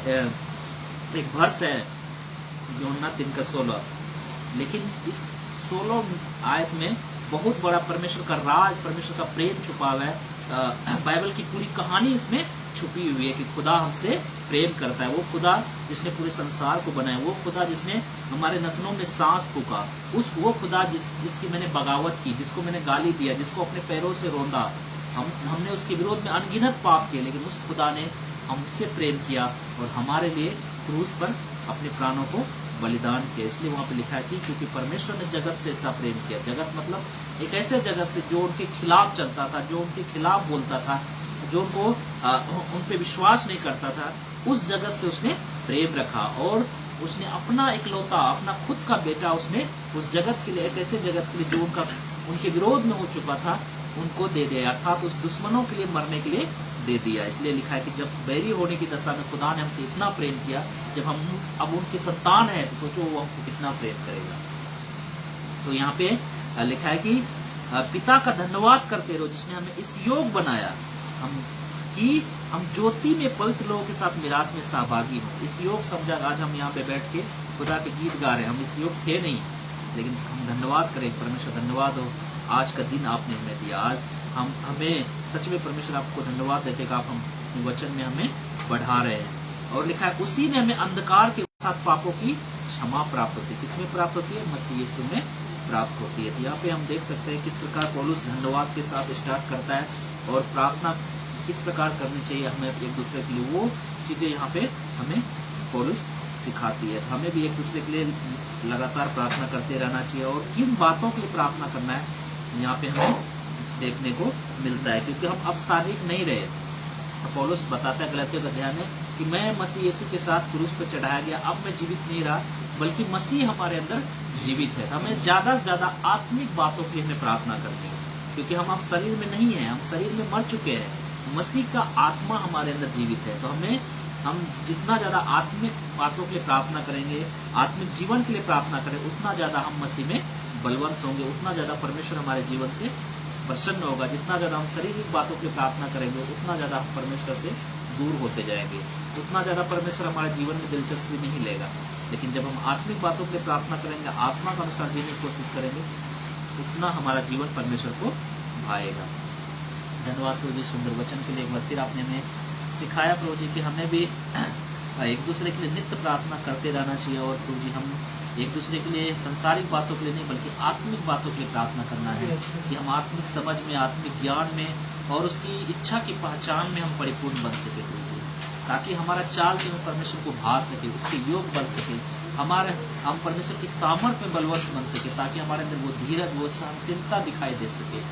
एक वर्ष है यूहन्ना 3:16, लेकिन इस 16 आयत में बहुत बड़ा परमेश्वर का राज, परमेश्वर का प्रेम छुपा हुआ है। बाइबल की पूरी कहानी इसमें छुपी हुई है कि खुदा हमसे प्रेम करता है। वो खुदा जिसने पूरे संसार को बनाया, वो खुदा जिसने हमारे नथनों में सांस फूका, वो खुदा जिसकी मैंने बगावत की, जिसको मैंने गाली दिया, जिसको अपने पैरों से रोंदा, हमने उसके विरोध में अनगिनत पाप किए, लेकिन उस खुदा ने हमसे प्रेम किया और हमारे लिए क्रूस पर अपने प्राणों को बलिदान किया। इसलिए वहाँ पे लिखा है कि क्योंकि परमेश्वर ने जगत से ऐसा प्रेम किया। जगत मतलब एक ऐसे जगत से जो उनके खिलाफ चलता था, जो उनके खिलाफ बोलता था, जो उनको उन पे विश्वास नहीं करता था, उस जगत से उसने प्रेम रखा और उसने अपना इकलौता, अपना खुद का बेटा उसने उस जगत के लिए, एक ऐसे जगत के लिए जो उनके विरोध में हो चुका था, उनको दे दिया, अर्थात उस दुश्मनों के लिए मरने के लिए दे दिया। इसलिए लिखा है कि जब बैरी होने की दशा में खुदा ने हमसे इतना प्रेम किया, जब हम अब उनके संतान हैं तो सोचो वो हमसे कितना प्रेम करेगा। तो यहाँ पे लिखा है कि पिता का धन्यवाद करते रहो जिसने हमें इस योग बनाया हम ज्योति में पवित्र लोगों के साथ मिरास में सहभागी हो। इस योग समझा आज हम यहाँ पे बैठ के खुदा के गीत गा रहे हैं। हम इस योग थे नहीं, लेकिन हम धन्यवाद करें, परमेश्वर धन्यवाद हो आज का दिन आपने हमें दिया। आज हमें सच में परमेश्वर आपको धन्यवाद देते कि आप हम वचन में हमें बढ़ा रहे हैं। और लिखा है उसी ने हमें अंधकार के पापों की क्षमा प्राप्त होती है। किसमें प्राप्त होती है? मसीह यीशु में प्राप्त होती है। तो यहाँ पे हम देख सकते हैं किस प्रकार पौलुस धन्यवाद के साथ स्टार्ट करता है और प्रार्थना किस प्रकार करनी चाहिए हमें एक दूसरे के लिए, वो चीज़ें यहाँ पे हमें पौलुस सिखाती है। हमें भी एक दूसरे के लिए लगातार प्रार्थना करते रहना चाहिए और किन बातों के लिए प्रार्थना करना है यहाँ पे हमें देखने को मिलता है, क्योंकि हम अब शारीरिक नहीं रहे। तो पौलुस बताता है गलातियों के अध्याय में कि मैं मसीह यीशु के साथ क्रूस पर चढ़ाया गया, अब मैं जीवित नहीं रहा बल्कि मसीह हमारे अंदर जीवित है। हमें ज़्यादा से ज़्यादा आत्मिक बातों के लिए हमें प्रार्थना करनी है, क्योंकि हम अब शरीर में नहीं हैं, हम शरीर में मर चुके हैं, मसीह का आत्मा हमारे अंदर जीवित है। तो हम जितना ज़्यादा आत्मिक बातों के लिए प्रार्थना करेंगे, आत्मिक जीवन के लिए प्रार्थना करें, उतना ज़्यादा हम मसीह में बलवंत होंगे, उतना ज़्यादा परमेश्वर हमारे जीवन से प्रसन्न होगा। जितना ज़्यादा हम शारीरिक बातों की प्रार्थना करेंगे उतना ज़्यादा हम परमेश्वर से दूर होते जाएंगे, उतना ज़्यादा परमेश्वर हमारे जीवन में दिलचस्पी नहीं लेगा। लेकिन जब हम आत्मिक बातों के लिए प्रार्थना करेंगे, आत्मा के अनुसार जीने की कोशिश करेंगे, उतना हमारा जीवन परमेश्वर को भाएगा। धन्यवाद प्रभु जी सुंदर वचन के लिए। एक बार फिर आपने हमें सिखाया प्रभु जी कि हमें भी एक दूसरे के लिए नित्य प्रार्थना करते रहना चाहिए और प्रभु जी हम एक दूसरे के लिए संसारिक बातों के लिए नहीं बल्कि आत्मिक बातों के लिए प्रार्थना करना है कि हम आत्मिक समझ में, आत्मिक ज्ञान में और उसकी इच्छा की पहचान में हम परिपूर्ण बन सके प्रभु जी, ताकि हमारा चाल चलन परमेश्वर को भा सके, उसके योग बन सके, हम परमेश्वर की सामर्थ्य में बलवंत बन सके, ताकि हमारे अंदर वो धीरज, वो सहनशीलता दिखाई दे सके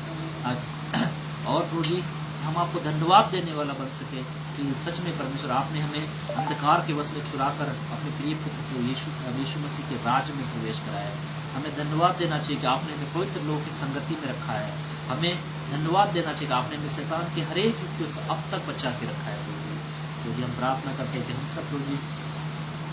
और प्रभु जी हम आपको धन्यवाद देने वाला बन सके कि सच में परमेश्वर आपने हमें अंधकार के वश में छुड़ाकर अपने प्रिय पुत्र को यीशु मसीह के राज्य में प्रवेश कराया है। हमें धन्यवाद देना चाहिए कि आपने हमें पवित्र लोगों की संगति में रखा है। हमें धन्यवाद देना चाहिए कि आपने हमें शैतान के हर एक युक्तियों से अब तक बचा के रखा है प्रभु जी। तो हम प्रार्थना करते हैं कि हम सब प्रभु जी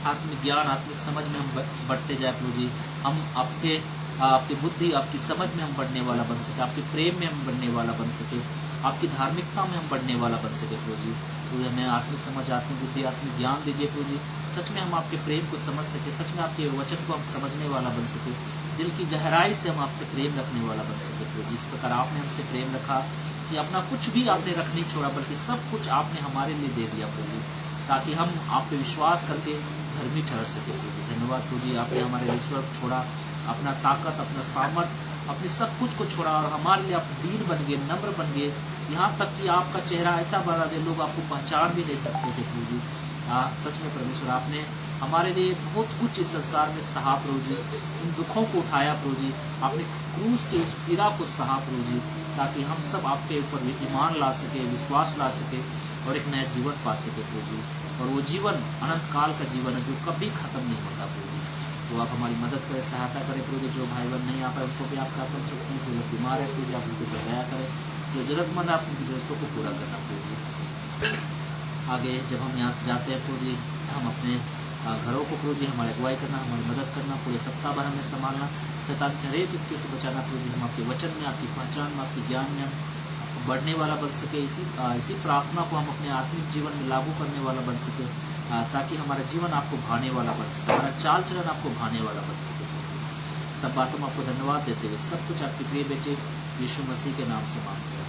आत्मिक ज्ञान, आत्मिक समझ में हम बढ़ते जाए प्रभु जी, हम आपके आपकी बुद्धि, आपकी समझ में हम बढ़ने वाला बन सके, आपके प्रेम में हम बढ़ने वाला बन सके, आपकी धार्मिकता में हम बढ़ने वाला बन सके प्रभु जी। तो हमें आत्मिक समझ, आत्मिक बुद्धि, आत्मिक ज्ञान दीजिए प्रभु जी। सच में हम आपके प्रेम को समझ सके, सच में आपके वचन को हम समझने वाला बन सके, दिल की गहराई से हम आपसे प्रेम रखने वाला बन सके प्रभु। जिस प्रकार आपने हमसे प्रेम रखा कि अपना कुछ भी आपने रख नहीं छोड़ा, बल्कि सब कुछ आपने हमारे लिए दे दिया प्रभु, ताकि हम आप पे विश्वास करके धर्मी ठहर सके प्रभु। धन्यवाद प्रभु जी, आपने हमारे लिए स्वर्ग छोड़ा, अपना ताकत, अपना सामर्थ, अपने सब कुछ को छोड़ा और हमारे लिए आप दीन बन गए, नम्र बन गए, यहाँ तक कि आपका चेहरा ऐसा बना दे लोग आपको पहचान भी नहीं सकते थे प्रभु जी। सच में परमेश्वर, आपने हमारे लिए बहुत कुछ इस संसार में सहा प्रभु जी, उन दुखों को उठाया प्रभु जी, आपने क्रूस के उस पीड़ा को सहा प्रभु जी, ताकि हम सब आपके ऊपर ईमान ला सके, विश्वास ला सके और एक नया जीवन पा सके प्रभु जी। और वो जीवन अनंत काल का जीवन है जो कभी खत्म नहीं होता प्रभु जी। तो आप हमारी मदद करें, सहायता करें प्रभु जी। जो भाई बहन नहीं आ पाए उनको भी आप खत्म सकते हैं, जो लोग बीमार है प्रभु जी आप उनको दया करें, जो जरूरतमंद है आप उनकी जरूरतों को पूरा करना प्रभु जी। आगे जब हम यहाँ से जाते हैं प्रभु जी, हम अपने घरों को प्रभु जी हमारी अगुवाई करना, हमारी मदद करना, पूरे सप्ताह भर हमें संभालना, शैतान के हरेक युक्ति से बचाना प्रभु जी। हम आपके वचन में, आपकी पहचान में, आपके ज्ञान में हम बढ़ने वाला बन सके, इसी प्रार्थना को हम अपने आत्मिक जीवन में लागू करने वाला बन सके, ताकि हमारा जीवन आपको भाने वाला बन सके, हमारा चाल चलन आपको भाने वाला बन सके। सब बातों में आपको धन्यवाद देते हुए सब कुछ आपके प्रिय बेटे यीशु मसीह के नाम से मांगते हैं।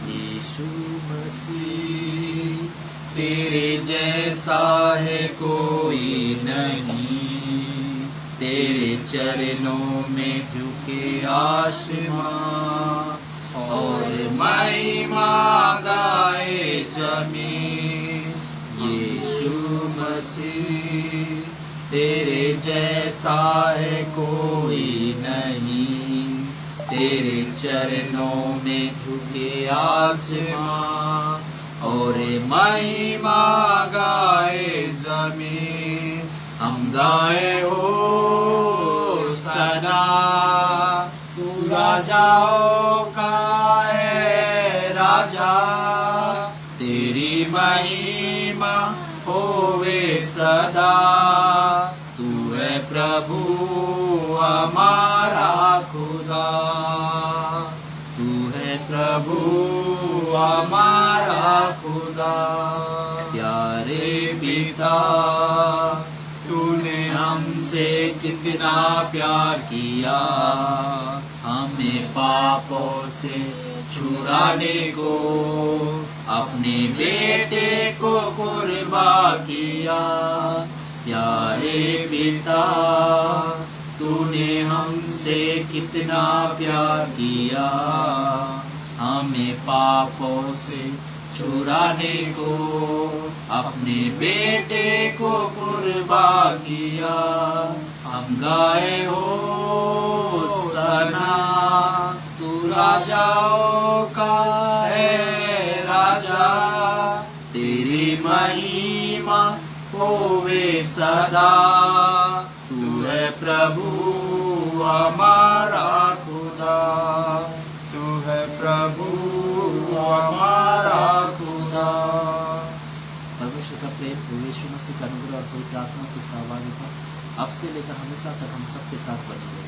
यीशु मसीह तेरे जैसा है कोई नहीं, तेरे चरणों में झुके आसमां और महिमा गाए जमीन। यीशु मसीह तेरे जैसा है कोई नहीं, तेरे चरणों में झुके आसमां और महिमा गाए जमीन। हम गाए हो सना, तू राजाओं का है राजा, तेरी महिमा होवे सदा। तू है प्रभु हमारा खुदा, तू है प्रभु हमारा खुदा। प्यारे पिता तूने हमसे कितना प्यार किया, हमें पापों से छुड़ाने को अपने बेटे को कुर्बान किया। प्यारे पिता तूने हमसे कितना प्यार किया, हमें पापों से छुड़ाने को अपने बेटे को कुर्बान किया। हम गाए हो सना, तू राजाओं का है राजा, तेरी महिमा होवे सदा। तू है प्रभु हमारा खुदा, तू है प्रभु हमारा खुदा। परमेश्वर का प्रेम, यीशु मसीह का अनुग्रह और पवित्र आत्मा की सहभागिता अब से लेकर हमेशा तक हम सबके साथ बनी रहे।